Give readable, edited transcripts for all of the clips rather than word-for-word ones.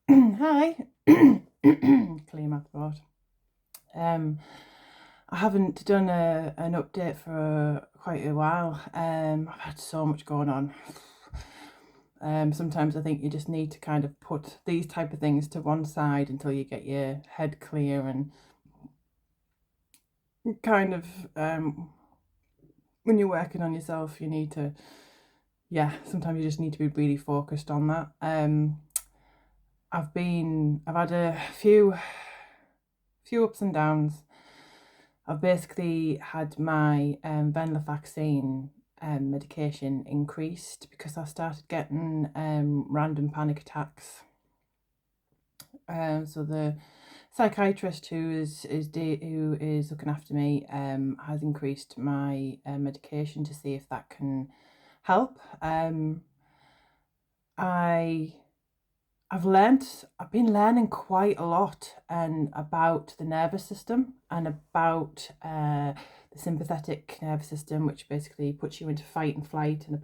Hi. Clear my throat. I haven't done an update for quite a while. I've had so much going on. Sometimes I think you just need to kind of put these type of things to one side until you get your head clear and kind of when you're working on yourself, you need to, yeah, sometimes you just need to be really focused on that. I've had a few ups and downs. I've basically had my venlafaxine medication increased because I started getting random panic attacks. So the psychiatrist who is looking after me has increased my medication to see if that can help. I I've been learning quite a lot and about the nervous system and about the sympathetic nervous system, which basically puts you into fight and flight, and the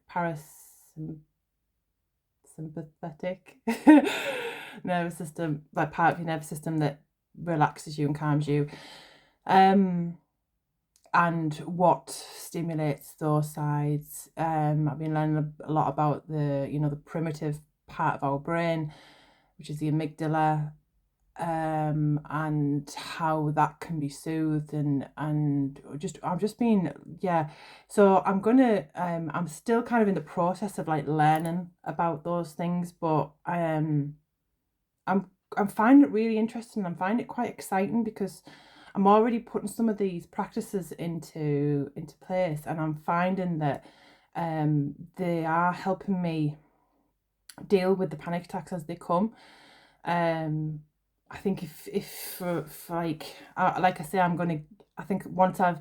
parasympathetic nervous system, like part of your nervous system that relaxes you and calms you. And what stimulates those sides. I've been learning a lot about the primitive part of our brain, which is the amygdala, and how that can be soothed and just I've just been, yeah. So I'm still kind of in the process of like learning about those things, but I'm I'm finding it really interesting. I'm finding it quite exciting because I'm already putting some of these practices into place, and I'm finding that they are helping me deal with the panic attacks as they come. Um, I think if for like I say, I think once I've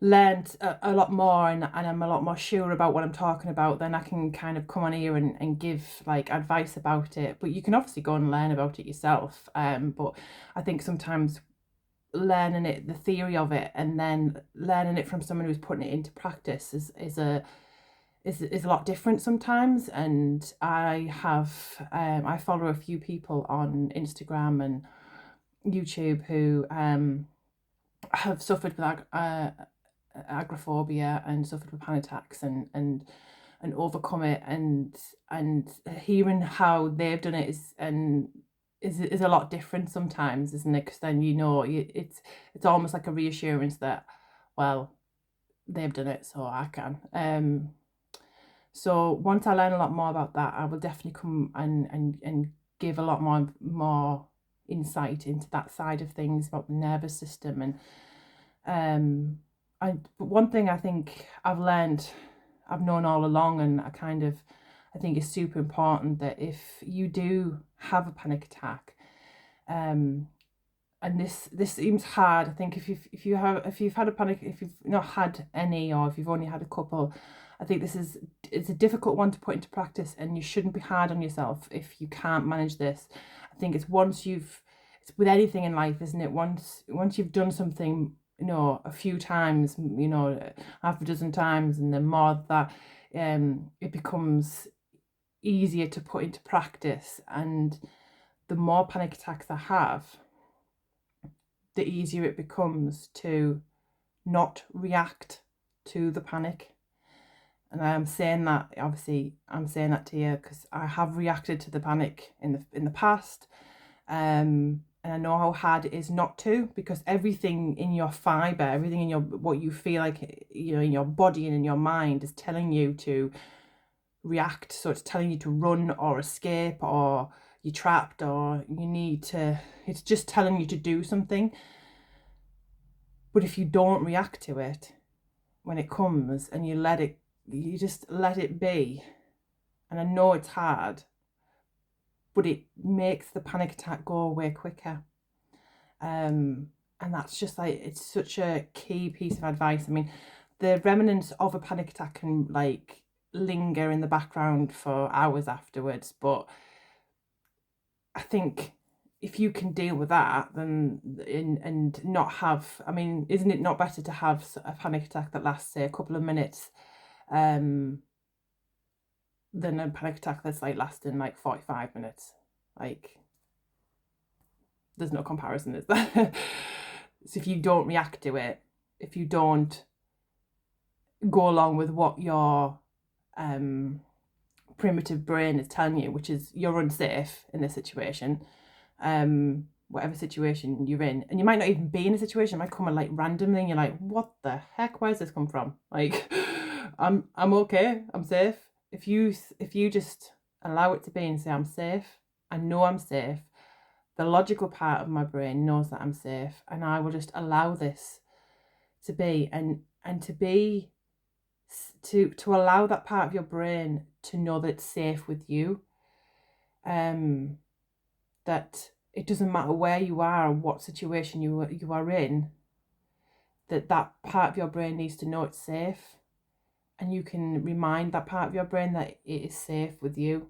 learned a lot more and I'm a lot more sure about what I'm talking about, then I can kind of come on here and give like advice about it. But you can obviously go and learn about it yourself. But I think sometimes learning it, the theory of it, and then learning it from someone who's putting it into practice is a lot different sometimes. And I follow a few people on Instagram and YouTube who have suffered with agoraphobia and suffered with panic attacks and overcome it, and hearing how they've done it is a lot different sometimes, isn't it? Because then it's almost like a reassurance that, well, they've done it, so I can. So once I learn a lot more about that, I will definitely come and give a lot more insight into that side of things about the nervous system. And but one thing I think I've known all along, and I think it's super important that if you do have a panic attack, and this seems hard. I think if you've had a panic, if you've not had any, or if you've only had a couple, I think it's a difficult one to put into practice, and you shouldn't be hard on yourself if you can't manage this. I think it's with anything in life, isn't it? Once you've done something, a few times, half a dozen times, and then more of that, it becomes easier to put into practice. And the more panic attacks I have, the easier it becomes to not react to the panic. And I'm saying that, obviously, I'm saying that to you because I have reacted to the panic in the past, and I know how hard it is not to, because everything in your fiber, everything in your what you feel like, in your body and in your mind is telling you to react. So it's telling you to run or escape, or you're trapped, or it's just telling you to do something. But if you don't react to it when it comes, and you just let it be, and I know it's hard, but it makes the panic attack go away quicker. And that's just like, it's such a key piece of advice. I mean, the remnants of a panic attack can like linger in the background for hours afterwards, but I think if you can deal with that, then and not have, I mean, isn't it not better to have a panic attack that lasts, say, a couple of minutes, um, than a panic attack that's like lasting like 45 minutes? Like, there's no comparison, is there? So if you don't react to it, if you don't go along with what your primitive brain is telling you, which is you're unsafe in this situation, whatever situation you're in, and you might not even be in a situation, it might come like randomly and you're like, what the heck, where's this come from? Like, I'm okay, I'm safe. If you just allow it to be and say, I'm safe, I know I'm safe, the logical part of my brain knows that I'm safe, and I will just allow this to be, and to allow that part of your brain to know that it's safe with you, that it doesn't matter where you are or what situation you are in, that part of your brain needs to know it's safe, and you can remind that part of your brain that it is safe with you.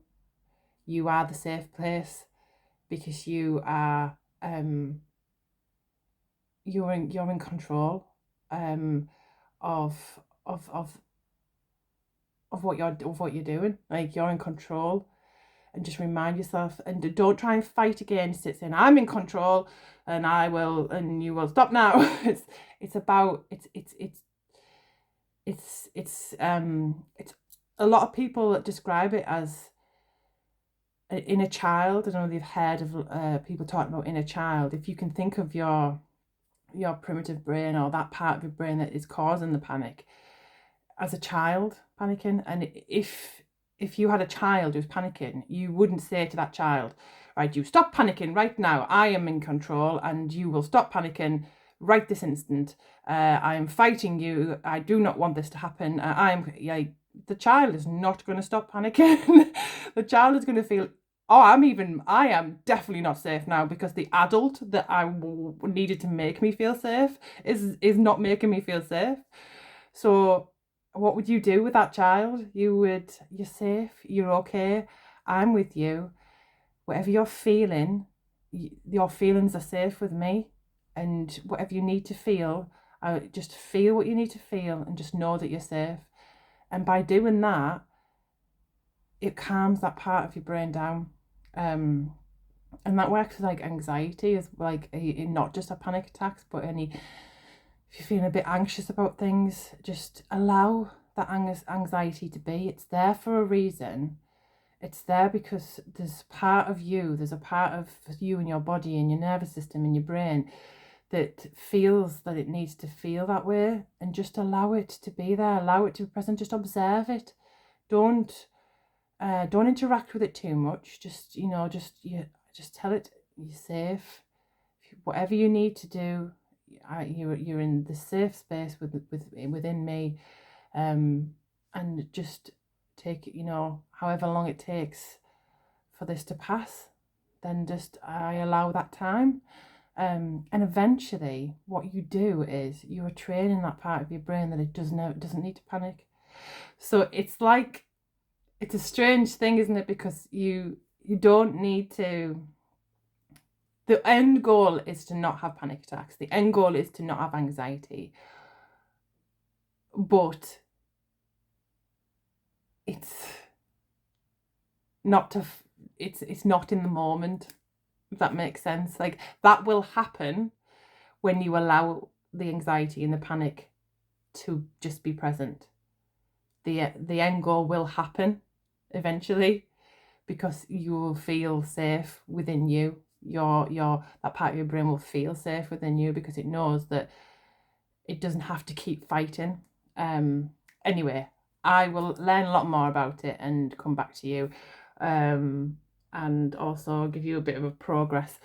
You are the safe place, because you are you're in control of what you're doing. Like, you're in control, and just remind yourself, and don't try and fight against it saying, I'm in control and I will, and you will stop now. It's a lot of people describe it as an inner child. I don't know if you've heard of people talking about inner child. If you can think of your primitive brain, or that part of your brain that is causing the panic, as a child panicking, and if you had a child who's panicking, you wouldn't say to that child, right, you stop panicking right now, I am in control and you will stop panicking right this instant. I am fighting you, I do not want this to happen. The child is not going to stop panicking. The child is going to feel, oh, I am definitely not safe now, because the adult that I needed to make me feel safe is not making me feel safe. So what would you do with that child? You're safe, you're okay, I'm with you. Whatever you're feeling, your feelings are safe with me. And whatever you need to feel, just feel what you need to feel, and just know that you're safe. And by doing that, it calms that part of your brain down. And that works with like anxiety, as like not just a panic attacks, but if you're feeling a bit anxious about things, just allow that anxiety to be. It's there for a reason. It's there because there's a part of you in your body, in your nervous system, in your brain, that feels that it needs to feel that way, and just allow it to be there, allow it to be present, just observe it. Don't interact with it too much. Just tell it you're safe. Whatever you need to do, you're in the safe space within me, and just take it, however long it takes for this to pass, then just I allow that time, and eventually what you do is you are training that part of your brain that it doesn't need to panic. So it's like, it's a strange thing, isn't it? Because you don't need to. The end goal is to not have panic attacks. The end goal is to not have anxiety. But it's not it's not in the moment, if that makes sense. Like, that will happen when you allow the anxiety and the panic to just be present. The end goal will happen eventually, because you will feel safe within you. That part of your brain will feel safe within you, because it knows that it doesn't have to keep fighting. Anyway, I will learn a lot more about it and come back to you, and also give you a bit of a progress.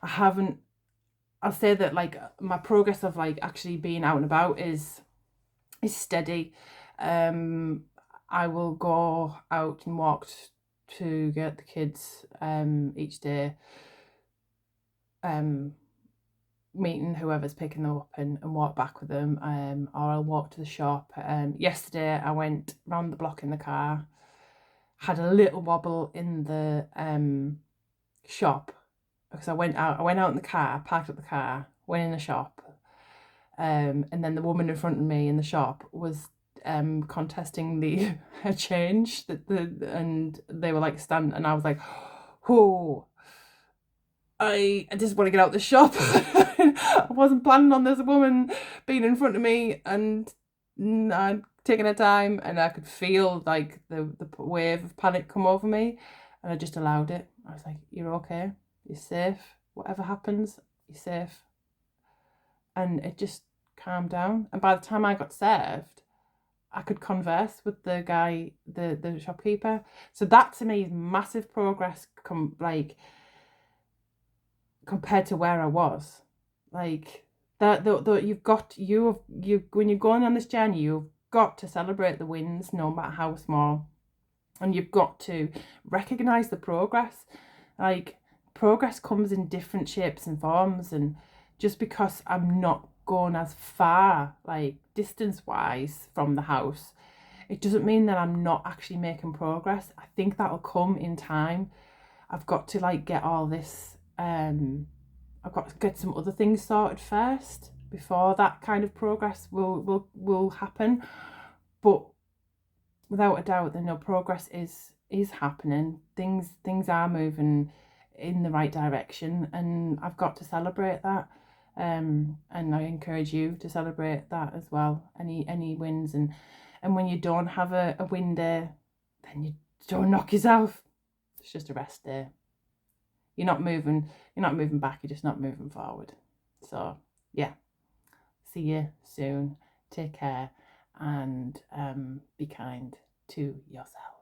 I'll say that, like, my progress of like actually being out and about is steady. I will go out and walk to get the kids each day, meeting whoever's picking them up, and walk back with them, or I'll walk to the shop. Yesterday I went round the block in the car, had a little wobble in the shop, because I went out in the car, parked up the car, went in the shop, and then the woman in front of me in the shop was contesting the her change, and they were like standing, and I was like, whoa. I just want to get out the shop. I wasn't planning on this woman being in front of me, and I'm taking her time, and I could feel like the wave of panic come over me, and I just allowed it. I was like, "You're okay. You're safe. Whatever happens, you're safe." And it just calmed down. And by the time I got served, I could converse with the guy, the shopkeeper. So that to me is massive progress. Compared to where I was, like that. You when you're going on this journey, you've got to celebrate the wins, no matter how small, and you've got to recognize the progress. Like progress comes in different shapes and forms, and just because I'm not going as far, like distance wise, from the house, it doesn't mean that I'm not actually making progress. I think that'll come in time. I've got to like get all this I've got to get some other things sorted first before that kind of progress will happen. But without a doubt, the no progress is happening. Things are moving in the right direction, and I've got to celebrate that. And I encourage you to celebrate that as well. Any wins, and when you don't have a win day, then you don't knock yourself. It's just a rest day. You're not moving back, you're just not moving forward. So yeah, see you soon. Take care, and be kind to yourself.